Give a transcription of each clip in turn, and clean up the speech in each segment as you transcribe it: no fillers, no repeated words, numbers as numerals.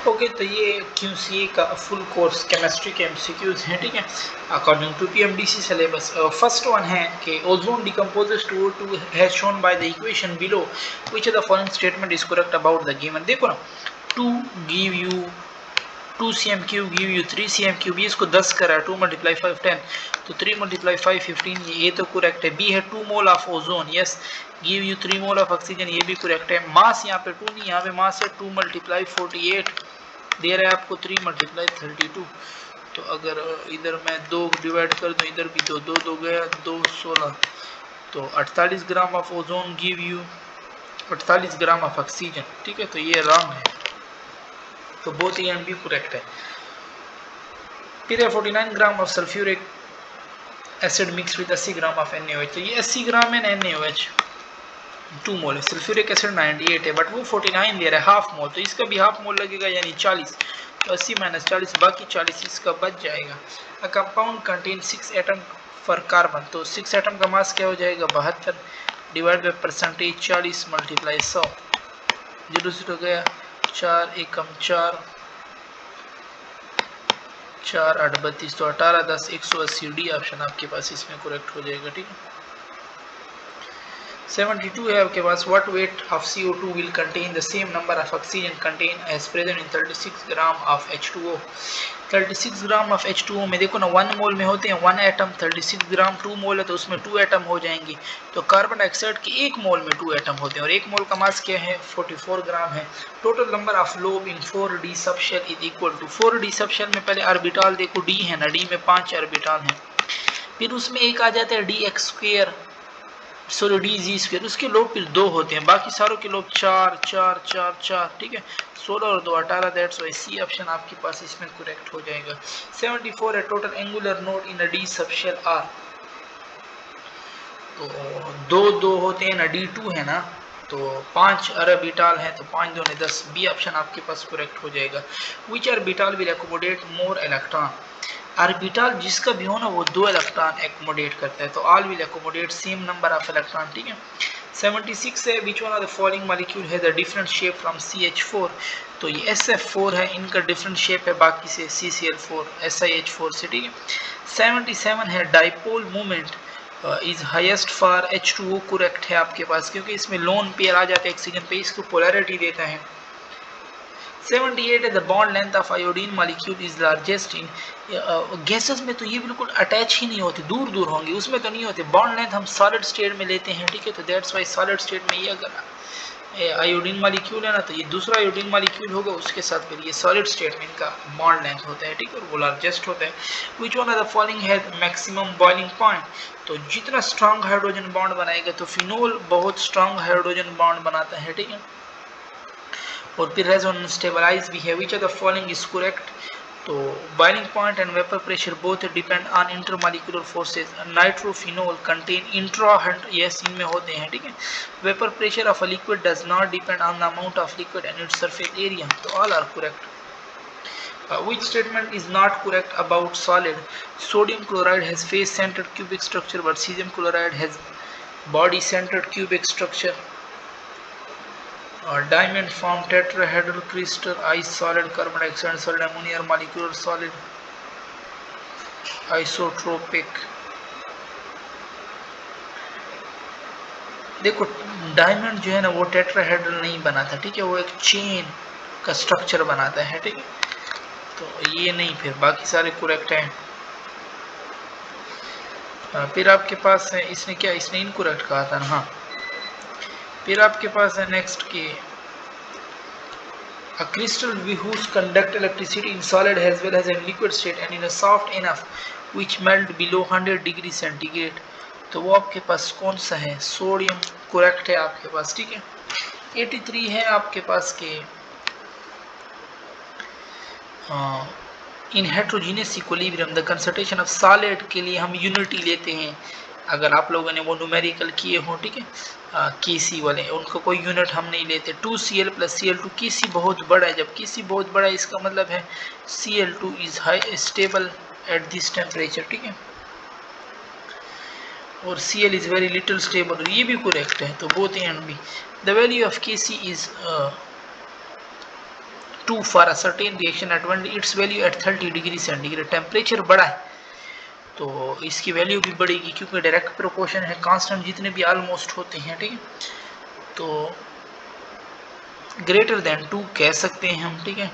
Okay, तो ये QCA का फुल कोर्स केमिस्ट्री के MCQs हैं, ठीक है, according to PMDC syllabus. First one है कि ozone decomposes to O2 has shown by the equation below which of the following statement is correct about the given. देखो ना, 2 give you 2 cm3 give you 3 cm3, ये इसको 10 करा, 2 × 5 10, तो 3 × 5 15, ये तो करेक्ट है। बी है 2 mole of ozone, yes, give you 3 mole of oxygen, ये भी करेक्ट है। मास यहाँ पे 2 नहीं, यहाँ पे मास है 2 × 48 दे रहा है आपको, 3 × 32। तो अगर इधर मैं 2 डिवाइड कर दूं, इधर भी 2 2 2 गया, 2 16, तो 48 gram of ozone give you 48 gram of oxygen, ठीक है, तो ये रॉन्ग है, तो both A and B correct है। फिर है 49 gram of sulphuric acid mix with 80 gram of NaOH, तो ये 80 ग्राम है NaOH 2 मोल है, सल्फ्यूरिक एसिड 98 है, बट वो 49 दे रहा है, हाफ मोल, तो इसका भी हाफ मोल लगेगा, यानी 40, तो 80 - 40, बाकी 40 इसका बच जाएगा। A compound contain 6 atom for carbon, तो 6 एटम का मास क्या हो जाएगा, 72, डिवाइड बाय परसेंटेज 40 × 100, 0 0 गया, 4 एकम 4, 4 8 32, तो 18 10 180, डी ऑप्शन आपके पास इसमें करेक्ट हो जाएगा, ठीक है। 72 है आपके पास, what weight of CO2 will contain the same number of oxygen contain as present in 36 gram of H2O। 36 gram of H2O में देखो ना, 1 मोल में होते हैं 1 एटम, 36 ग्राम 2 मोल है तो उसमें 2 एटम हो जाएंगे, तो कार्बन डाइऑक्साइड के 1 मोल में 2 एटम होते हैं, और 1 मोल का मास क्या है, 44 ग्राम है। Total number of lobe in 4d subshell is equal to, 4d subshell में पहले ऑर्बिटल देखो, d है ना, d में 5 ऑर्बिटल हैं, फिर उसमें एक आ जाता है dx², सॉरी dz², उसके लोब फिर 2 होते हैं, बाकी सारों के लोब 4 4 4 4, ठीक है, 16 और 2 18, दैट्स वाई सी ऑप्शन आपके पास इसमें करेक्ट हो जाएगा। 74 है total angular node in D subshell are, तो 2 2 होते हैं ना, D2 है ना, तो 5 ऑर्बिटल है, तो 5 2 10, बी ऑप्शन आपके पास करेक्ट हो जाएगा। Which orbital will accommodate more electron, orbital जिसका भी हो ना वो 2 इलेक्ट्रॉन एकोमोडेट करता है, तो all will accommodate same number of electron, ठीक है। 76 है विच one of the following molecule has a different shape from CH4, तो ये SF4 है, इनका डिफरेंट शेप है बाकी से CCl4 SiH4 से, ठीक है। 77 है dipole movement is highest for H2O, correct है आपके पास, क्योंकि इसमें लोन पेयर आ जाते हैं ऑक्सीजन पे, इसको पोलैरिटी देता है। 78 है the bond length of iodine molecule is largest in, gases में तो ये बिल्कुल अटैच ही नहीं होते, दूर दूर होंगे, उसमें तो नहीं होते। बॉन्ड लेंथ हम सॉलिड स्टेट में लेते हैं, ठीक है, तो दैट्स वाई सॉलिड स्टेट में ये अगर आयोडीन मॉलिक्यूल है ना, तो ये दूसरा आयोडीन मॉलिक्यूल होगा, उसके साथ फिर ये सॉलिड स्टेट में इनका बॉन्ड लेंथ होता है, ठीक है, और वो लार्जेस्ट होता है। विच one of the following has maximum boiling point, तो जितना स्ट्रॉन्ग हाइड्रोजन बॉन्ड बनाएगा, तो फिनोल बहुत स्ट्रॉन्ग हाइड्रोजन बॉन्ड बनाता है, ठीक है, और फिर रेजोनेंस स्टेबलाइज भी है। Which of the following is correct, तो boiling point and vapour pressure both depend on intermolecular forces, nitrophenol contain intra, yes इनमें होते हैं, ठीक है। Vapour pressure of a liquid does not depend on the amount of liquid and its surface area, तो all are correct. Which statement is not correct about solid, sodium chloride has face centered cubic structure but cesium chloride has body centered cubic structure, diamond form tetrahedral crystal, ice solid, carbon dioxide solid, ammonia molecular solid, isotropic। देखो diamond जो है ना वो tetrahedral नहीं बनाता, ठीक है, वो एक चेन का स्ट्रक्चर बनाता है, ठीक है, तो ये नहीं, फिर बाकी सारे करेक्ट हैं। फिर आपके पास है, इसने क्या, इसने इनकरेक्ट कहा था ना, हाँ। फिर आपके पास है नेक्स्ट की, a crystal whose conduct electricity in solid as well as in liquid state and in a soft enough which melt below 100 degree centigrade, तो वो आपके पास कौन सा है, सोडियम करेक्ट है आपके पास, ठीक है। 83 है आपके पास के in heterogeneous equilibrium the concentration of solid के लिए हम यूनिटी लेते हैं, अगर आप लोगों ने वो न्यूमेरिकल किए हो, ठीक है, केसी वाले, उनको कोई यूनिट हम नहीं लेते। 2Cl + Cl2, केसी बहुत बड़ा है, जब केसी बहुत बड़ा है इसका मतलब है Cl2 is high stable at this temperature, ठीक है, और Cl is very little stable, ये भी करेक्ट है, तो both A and B. The value of KC is 2 for a certain reaction at 20 its value at 30 degree centigrade. Temperature बढ़ा है तो इसकी वैल्यू भी बढ़ेगी क्योंकि डायरेक्ट प्रोपोर्शन है, कांस्टेंट जितने भी ऑलमोस्ट होते हैं, ठीक है। तो ग्रेटर देन 2 कह सकते हैं हम, ठीक है।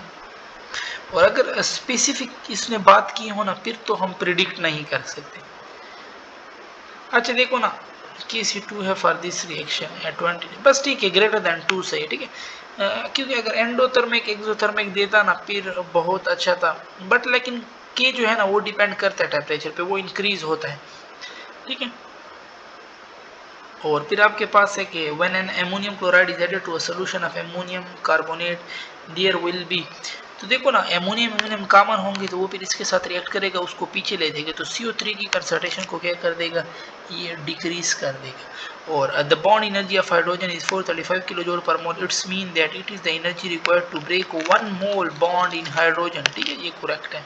और अगर स्पेसिफिक इसने बात की हो ना फिर तो हम प्रिडिक्ट नहीं कर सकते। अच्छा देखो ना Kc2 है फॉर दिस रिएक्शन एट 20, बस ठीक है, ग्रेटर देन 2 सही है, ठीक है। क्योंकि अगर एंडोथर्मिक एक्सोथर्मिक देता ना फिर बहुत अच्छा था, बट लेकिन के जो है ना वो डिपेंड करता है टेम्परेचर पे, वो इंक्रीज होता है, ठीक है। और फिर आपके पास है कि when an ammonium chloride is added to a solution of ammonium carbonate there will be, तो देखो ना अमोनियम कॉमन होंगे तो वो फिर इसके साथ रिएक्ट करेगा, उसको पीछे ले जाएगा, तो CO3 की कंसंट्रेशन को क्या कर देगा, ये डिक्रीज कर देगा। और the bond energy of hydrogen is 435 kilojoule per mole, its mean that it is the energy required to break 1 mole bond in hydrogen, ठीक है, ये करेक्ट है।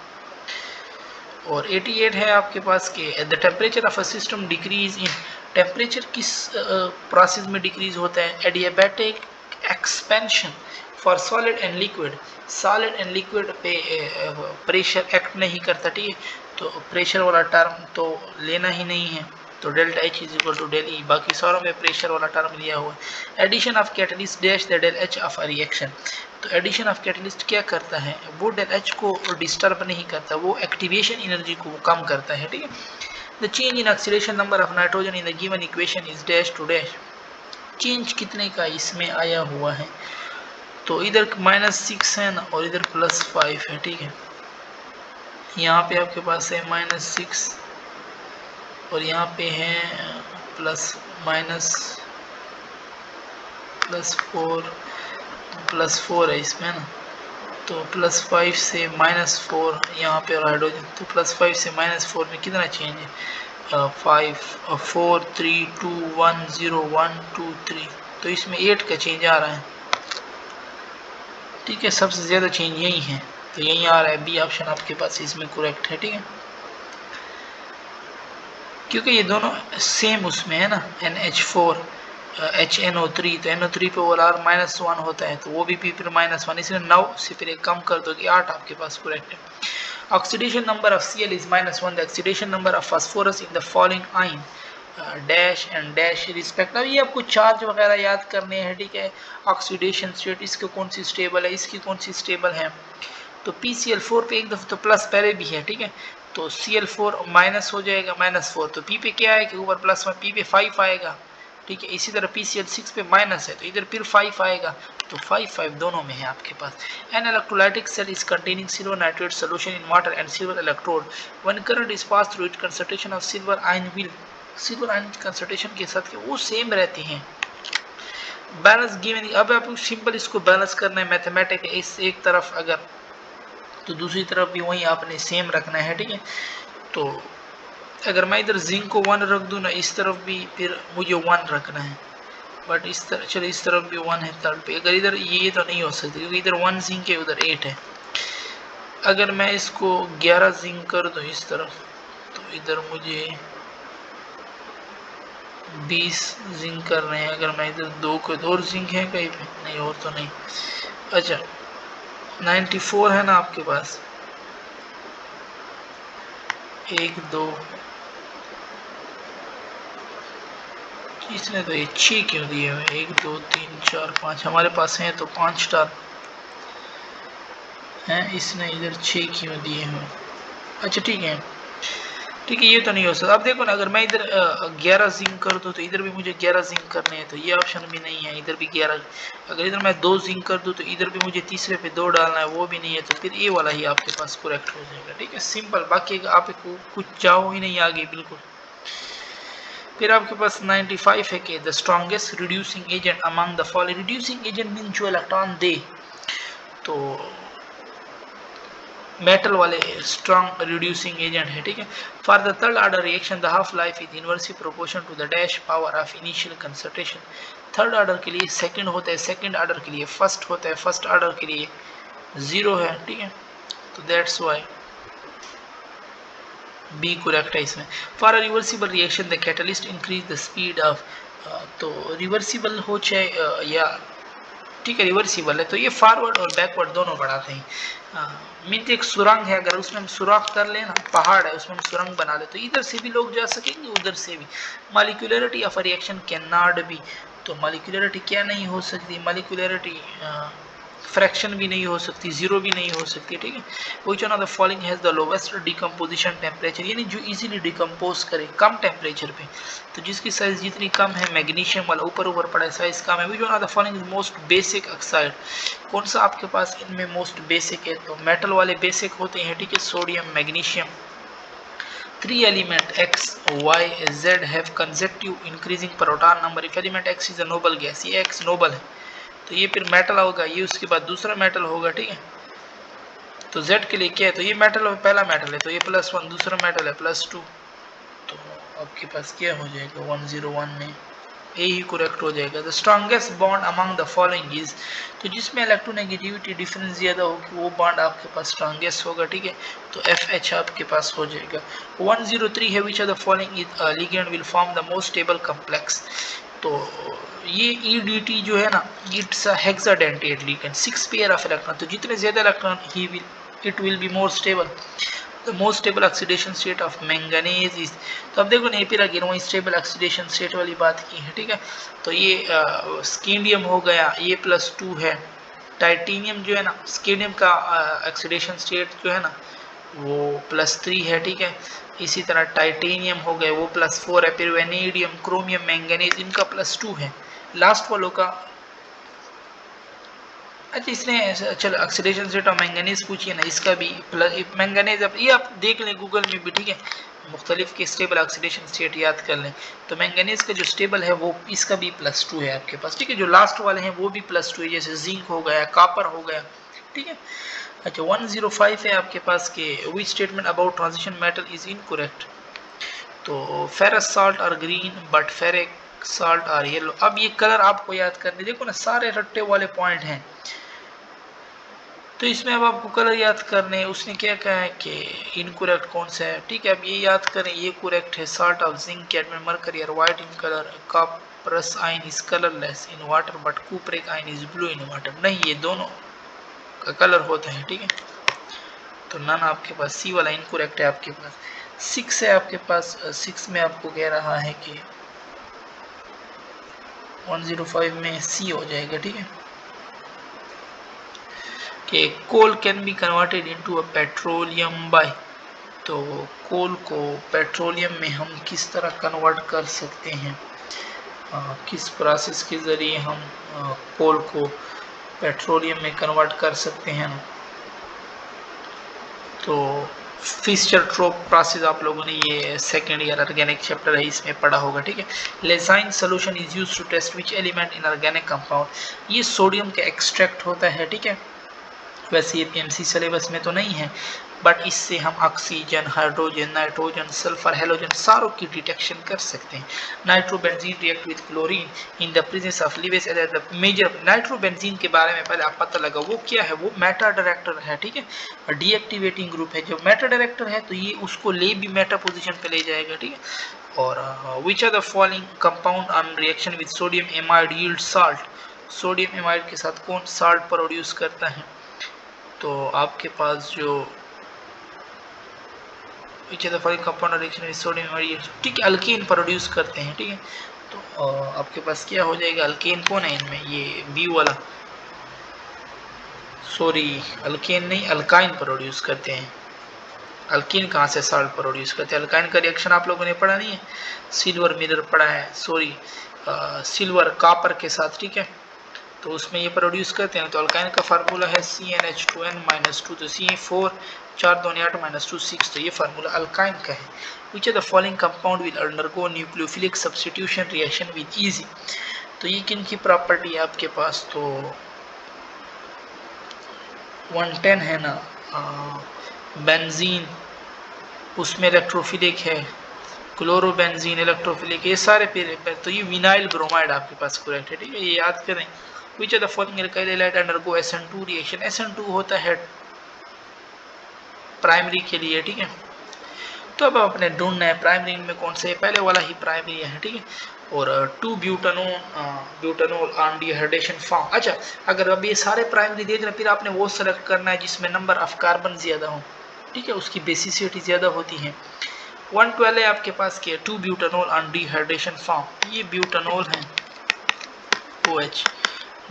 और 88 है आपके पास के the temperature of a system decrease in, temperature किस प्रोसेस में डिक्रीज होता है, adiabatic expansion for solid and liquid, solid and liquid पे प्रेशर एक्ट नहीं करता, ठीक है। तो प्रेशर वाला टर्म तो लेना ही नहीं है, तो delta H is equal to del E, बाकी सारों में प्रेशर वाला टर्म लिया हुआ है। Addition of catalyst dash the del H of a reaction, तो एडिशन ऑफ कैटलिस्ट क्या करता है, वो डेल H को डिस्टर्ब नहीं करता, वो एक्टिवेशन एनर्जी को कम करता है, ठीक है। The change in oxidation number of nitrogen in the given equation is dash to dash, change कितने का इसमें आया हुआ है, तो इधर -6 है ना और इधर +5 है, ठीक है। यहाँ पे आपके पास है -6 और यहाँ पे है +4 है इसमें ना, तो +5 से -4 यहाँ पे और हाइड्रोजन, तो +5 से -4 में कितना चेंज है, 5 4 3 2 1 0 1 2 3, तो इसमें 8 का चेंज आ रहा है, ठीक है। सबसे ज़्यादा चेंज यही है, तो यही आ रहा है, बी ऑप्शन आपके पास इसमें करेक्ट है, ठीक है। क्योंकि ये दोनों सेम उसमें है ना, NH4 HNO3, तो NO3 पे वो R -1 होता है, तो वो भी फिर -1, इसलिए 9 से फिर एक कम कर दो कि 8 आपके पास करेक्ट है। Oxidation number of Cl is -1, the oxidation number of phosphorus in the following ion dash and dash respect. अब ये आपको चार्ज वगैरह याद करने हैं, ठीक है। ऑक्सीडेशन स्टेट, इसकी कौन सी स्टेबल है, इसकी कौन सी स्टेबल है, तो PCl4 पे एक दफ़ा तो प्लस पहले भी है, ठीक है, तो Cl4 माइनस हो जाएगा -4, तो P पे क्या है कि ऊपर प्लस में P पे 5 आएगा, ठीक है। इसी तरह PCl6 पे माइनस है तो इधर फिर 5 आएगा, तो 5 दोनों में है आपके पास। An electrolytic cell is containing silver nitrate solution in water and silver electrode, when current is pass through it concentration of silver ion will, silver ion concentration के साथ वो सेम रहते हैं। बैलेंस गिवन, अब आप सिंपल इसको balance करना है, मैथमेटिक है, इस एक तरफ अगर तो दूसरी तरफ भी वही आपने सेम रखना है, ठीक है। तो अगर मैं इधर जिंक को 1 रख दूं ना, इस तरफ भी फिर मुझे 1 रखना है, बट इस तरह चलो इस तरफ भी 1 है थर्ड पे, अगर इधर ये तो नहीं हो सकती क्योंकि इधर 1 जिंक है उधर 8 है। अगर मैं इसको 11 जिंक कर दूं इस तरफ, तो इधर मुझे 20 जिंक कर रहे हैं। अगर मैं इधर 2 को और जिंक है कहीं पे, नहीं और तो नहीं। अच्छा 94 है ना आपके पास, 1 2, इसने तो ये 6 क्यों दिए हुए, 1 2 3 4 5 हमारे पास हैं तो 5 स्टार हैं, इसने इधर 6 क्यों दिए हुए। अच्छा ठीक है, ठीक है, ये तो नहीं हो सकता। अब देखो ना, अगर मैं इधर 11 जिंक कर दूं तो इधर भी मुझे 11 जिंक करने हैं, तो ये ऑप्शन भी नहीं है, इधर भी 11। अगर इधर मैं 2 जिंक कर दूं तो इधर भी मुझे तीसरे पे 2 डालना है, वो भी नहीं है, तो फिर ये वाला ही आपके पास करेक्ट हो जाएगा, ठीक है, सिंपल। बाकी आप कुछ जाओ ही नहीं आगे बिल्कुल। फिर आपके पास 95 है कि the strongest reducing agent among the following, reducing agent mean जो इलेक्ट्रॉन दे, तो मेटल वाले स्ट्रॉन्ग रिड्यूसिंग एजेंट है, ठीक है। For the third order reaction the half life is inversely proportional to the dash power of initial concentration. Third order के लिए second होता है, सेकंड ऑर्डर के लिए फर्स्ट होता है, फर्स्ट ऑर्डर के लिए 0 है, ठीक है, तो दैट्स व्हाई बी करेक्ट है इसमें। For a reversible reaction the catalyst increase the speed of, तो रिवर्सिबल हो चाहे या ठीक है, रिवर्सिबल है। तो ये फॉरवर्ड और बैकवर्ड दोनों बढ़ाते हैं। मीन्स एक सुरंग है, अगर उसमें हम सुराख कर लेना, पहाड़ है उसमें हम सुरंग बना ले, तो इधर से भी लोग जा सकेंगे, उधर से भी। Molecularity of a reaction can not be, तो मॉलिक्यूलरिटी क्या नहीं हो सकती, मॉलिक्यूलरिटी फ्रैक्शन भी नहीं हो सकती, जीरो भी नहीं हो सकती, ठीक है। Which one of the following has the lowest decomposition temperature, यानी जो इजीली डिकम्पोज करे कम टेम्परेचर पे, तो जिसकी साइज जितनी कम है, मैग्नीशियम वाला ऊपर ऊपर पड़ा है, साइज कम है। Which one of the following is most basic oxide, कौन सा आपके पास इनमें मोस्ट बेसिक है, तो मेटल वाले बेसिक होते हैं, ठीक है, sodium, magnesium. 3 element X, Y, Z have consecutive increasing proton number if element X is a noble gas, ये X नोबल है, तो ये फिर मेटल होगा, ये उसके बाद दूसरा मेटल होगा, ठीक है। तो Z के लिए क्या है, तो ये मेटल है, पहला मेटल है, तो ये +1, दूसरा मेटल है +2, तो आपके पास क्या हो जाएगा 101 में ए ही करेक्ट हो जाएगा। The strongest bond among the following is, तो जिसमें इलेक्ट्रोनेगेटिविटी डिफरेंस ज़्यादा होगी वो बॉन्ड आपके पास स्ट्रॉन्गेस्ट होगा, ठीक है, तो FH आपके पास हो जाएगा। 103 है, which are the following is ligand will form the most stable complex, तो ये EDT जो है ना, it's a hexadentate ligand, 6 pair of electron, तो जितने ज़्यादा इलेक्ट्रॉन ही will it will be more stable. The most stable oxidation state of manganese is, तो अब देखो नहीं फिर आगे वही स्टेबल ऑक्सीडेशन स्टेट वाली बात की है, ठीक है। तो ये स्केंडियम हो गया, ये +2 है। टाइटेनियम जो है ना, स्केंडियम का ऑक्सीडेशन स्टेट जो है ना वो +3 है, ठीक है। इसी तरह टाइटेनियम हो गए वो +4 है, फिर वेनेडियम, क्रोमियम, मैंगनीज इनका +2 है। लास्ट वालों का अच्छा, इसने चलो ऑक्सीडेशन स्टेट ऑफ मैंगनीज पूछिए ना, इसका भी प्लस मैंगनीज, अब ये आप देख लें गूगल में भी, ठीक है, मुख्तलिफ के स्टेबल ऑक्सीडेशन स्टेट याद कर लें। तो मैंगनीज का जो स्टेबल है वो इसका भी +2 है आपके पास, ठीक है। जो लास्ट वाले हैं वो भी +2 है, जैसे जिंक हो गया, कॉपर हो गया, ठीक है। अच्छा 105 है आपके पास के which statement about transition metal is incorrect, तो ferrous salt are green but ferric salt are yellow. अब ये कलर आपको याद करने, देखो ना सारे रट्टे वाले पॉइंट हैं, तो इसमें अब आपको कलर याद करने हैं। उसने क्या कहा है कि इनकरेक्ट कौन सा है, ठीक है। अब ये याद करें, ये करेक्ट है, salt of zinc cadmium mercury are white in colour, cuprous ion is colourless in water but cupric ion is blue in water, नहीं ये दोनों का कलर होता है, ठीक है। तो नन आपके पास सी वाला इनकरेक्ट है आपके पास। 6 है आपके पास, 6 में आपको कह रहा है कि 105 में सी हो जाएगा, ठीक है, कि coal can be converted into a petroleum by, तो कोल को पेट्रोलियम में हम किस तरह कन्वर्ट कर सकते हैं, किस प्रोसेस के ज़रिए हम कोल को पेट्रोलियम में कन्वर्ट कर सकते हैं। तो फिशर-ट्रोप प्रोसेस आप लोगों ने ये सेकेंड ईयर ऑर्गेनिक चैप्टर है इसमें पढ़ा होगा, ठीक है। Lassaigne solution is used to test which element in organic compound, ये सोडियम का एक्सट्रैक्ट होता है, ठीक है। वैसे ये PMC सिलेबस में तो नहीं है, बट इससे हम oxygen, hydrogen, nitrogen, sulphur, halogen सारों की डिटेक्शन कर सकते हैं। Nitrobenzene react with chlorine in the presence of Lewis as the major, nitrobenzene के बारे में पहले आप पता लगा वो क्या है, वो मेटा डायरेक्टर है, ठीक है, डीएक्टिवेटिंग ग्रुप है। जो मेटा डायरेक्टर है तो ये उसको ले भी मेटा पोजीशन पे ले जाएगा, ठीक है। और which are the following compound on reaction with sodium amide yield salt, sodium amide के साथ कौन साल्ट प्रोड्यूस करता है, तो आपके पास जो compound reaction with sodium amide, ठीक है, अल्केन प्रोड्यूस करते हैं, ठीक है। तो आपके पास क्या हो जाएगा, अल्केन कौन है इनमें, ये बी वाला, सॉरी अल्केन नहीं, अल्काइन प्रोड्यूस करते हैं। अल्कीन कहाँ से साल्ट प्रोड्यूस करते हैं, अल्काइन का रिएक्शन आप लोगों ने पढ़ा नहीं है, सिल्वर मिरर पढ़ा है, सॉरी सिल्वर कॉपर के साथ, ठीक है, तो उसमें ये प्रोड्यूस करते हैं। तो अल्काइन का फार्मूला है CnH2n-2, तो C4 4 2 8 -2 6, तो ये फार्मूला अल्काइन का है। Which are the following compound will undergo nucleophilic substitution reaction with easy, तो ये किन की प्रॉपर्टी है आपके पास, तो 110 है ना, बेंजीन उसमें इलेक्ट्रोफिलिक है, क्लोरोबेंजीन इलेक्ट्रोफिलिक, ये सारे फिर तो ये विनाइल ब्रोमाइड आपके पास करेक्ट है, ठीक है, ये याद करें। Which are the following alkyl halide undergo SN2 reaction, SN2 होता है प्राइमरी के लिए, ठीक है। तो अब अपने ढूंढना है प्राइमरी में कौन से, पहले वाला ही प्राइमरी है, ठीक है। और 2 ब्यूटानोल ऑन डिहाइड्रेशन फॉर्म। अच्छा, अगर अब ये सारे प्राइमरी दे देना, फिर आपने वो सेलेक्ट करना है जिसमें नंबर ऑफ कार्बन ज़्यादा हो, ठीक है, उसकी बेसिसिटी ज़्यादा होती है। 112 है आपके पास के 2 ब्यूटानोल ऑन डिहाइड्रेशन फॉर्म। ये ब्यूटानोल है OH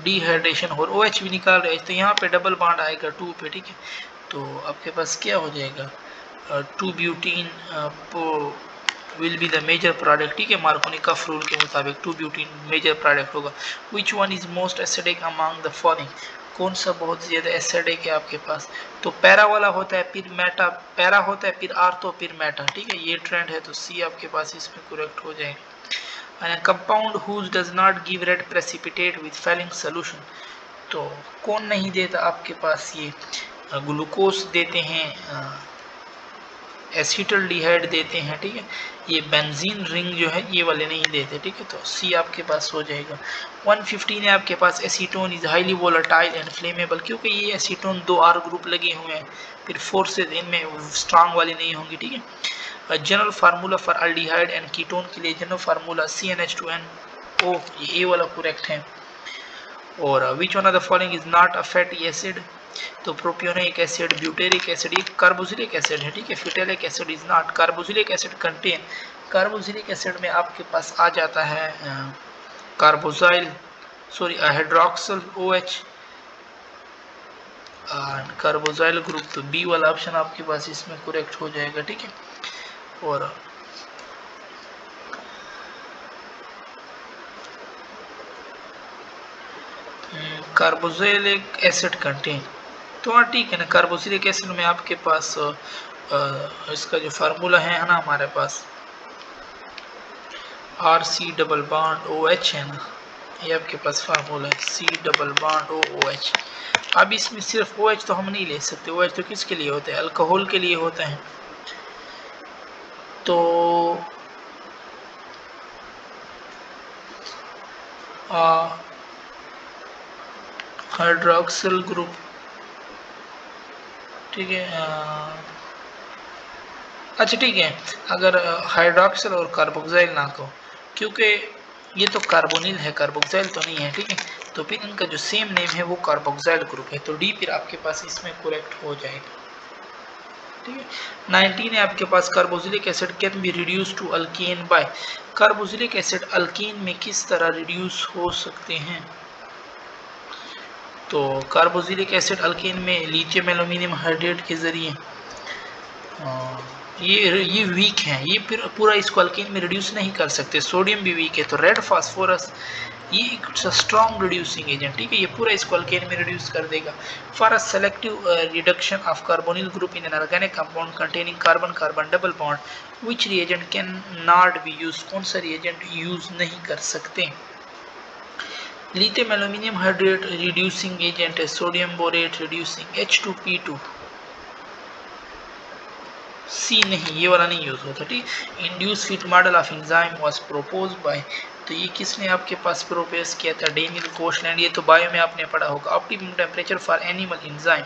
डिहाइड्रेशन, और OH भी निकाल रहे हैं तो यहाँ पे डबल बॉन्ड आएगा 2 पे, ठीक है। तो आपके पास क्या हो जाएगा 2 butene will be the major product, ठीक है, मार्कोनिकॉफ रूल के मुताबिक 2 ब्यूटीन मेजर प्रोडक्ट होगा। Which one is most acidic among the following, कौन सा बहुत ज़्यादा एसिडिक है आपके पास? तो पैरा वाला होता है, फिर मेटा, पैरा होता है, फिर आर्थो, फिर मेटा, ठीक है, ये ट्रेंड है। तो सी आपके पास इसमें करेक्ट हो जाएगा। And compound whose does not give red precipitate with Fehling solution, तो कौन नहीं देता आपके पास? ये ग्लूकोज देते हैं, एसिटल्डिहाइड देते हैं, ठीक है, ये बेंजीन रिंग जो है ये वाले नहीं देते, ठीक है। तो सी आपके पास हो जाएगा। 115 है आपके पास acetone is highly volatile and flammable, क्योंकि ये एसीटोन 2 R ग्रुप लगे हुए हैं, फिर फोर्सेज इनमें स्ट्रांग वाली नहीं होंगी, ठीक है। General formula for aldehyde and ketone के लिए जनरल फार्मूला CnH2nO, ये वाला करेक्ट है। और which one of the following is not a fatty acid, तो प्रोपियोनिक एसिड, ब्यूटेरिक एसिड, ये कार्बोक्सिलिक एसिड है, ठीक है। Phthalic acid is not. Carboxylic acid contain, carboxylic acid में आपके पास आ जाता है carboxyl, sorry hydroxyl OH carboxyl group, तो बी वाला ऑप्शन आपके पास इसमें करेक्ट हो जाएगा, ठीक है। और कार्बोक्सिलिक एसिड कंटेन, तो हाँ ठीक है ना। कार्बोक्सिलिक एसिड में आपके पास इसका जो फार्मूला है ना हमारे पास RC डबल बॉन्ड OH है ना, ये आपके पास फार्मूला है C डबल बॉन्ड OH। अब इसमें सिर्फ OH तो हम नहीं ले सकते, OH तो किसके लिए होते हैं? अल्कोहल के लिए होते हैं। तो हाइड्रोक्सिल ग्रुप, ठीक है। अच्छा ठीक है, अगर हाइड्रोक्सिल और कार्बोक्सिल ना को, क्योंकि ये तो कार्बोनिल है, कार्बोक्सिल तो नहीं है, ठीक है, तो फिर इनका जो सेम नेम है वो कार्बोक्सिल ग्रुप है, तो डी फिर आपके पास इसमें करेक्ट हो जाएगा, ठीक है। 19 है आपके पास carboxylic acid can be reduce to alkane by, carboxylic acid alkane में किस तरह रिड्यूस हो सकते हैं? तो कार्बोक्सिलिक एसिड अल्केन में लिथियम एल्यूमिनियम हाइड्रेट के जरिए, ये वीक है, ये फिर पूरा इसको अल्केन में रिड्यूस नहीं कर सकते। सोडियम भी वीक है, तो रेड फास्फोरस ये एक स्ट्रॉन्ग रिड्यूसिंग एजेंट, ठीक है, ये पूरा इसको अल्केन में रिड्यूस कर देगा। For a selective reduction of carbonyl group in an organic compound containing carbon carbon double bond which reagent can not be use, कौन सा रिएजेंट यूज नहीं कर सकते? Lithium aluminium hydrate reducing agent है, sodium borate reducing, H2P2, सी नहीं, ये वाला नहीं यूज होता, ठीक। Induce fit model of enzyme was proposed by, तो ये किसने आपके पास प्रोपोज किया था? डेनियल कोशलैंड, ये तो बायो में आपने पढ़ा होगा। Optimum temperature for animal enzyme,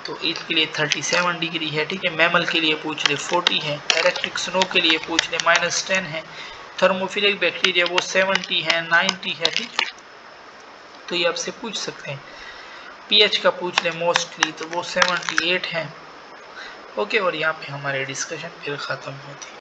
तो इसके लिए 37 डिग्री है, ठीक है। मैमल के लिए पूछ ले 40 है, इलेक्ट्रिक स्नो के लिए पूछ ले -10 है, थर्मोफिलिक बैक्टीरिया वो 70 है, 90 है, ठीक है, तो ये आपसे पूछ सकते हैं। पीएच का पूछ ले मोस्टली, तो वो 78 है, ओके। और यहाँ पे हमारी डिस्कशन फिर ख़त्म होती है।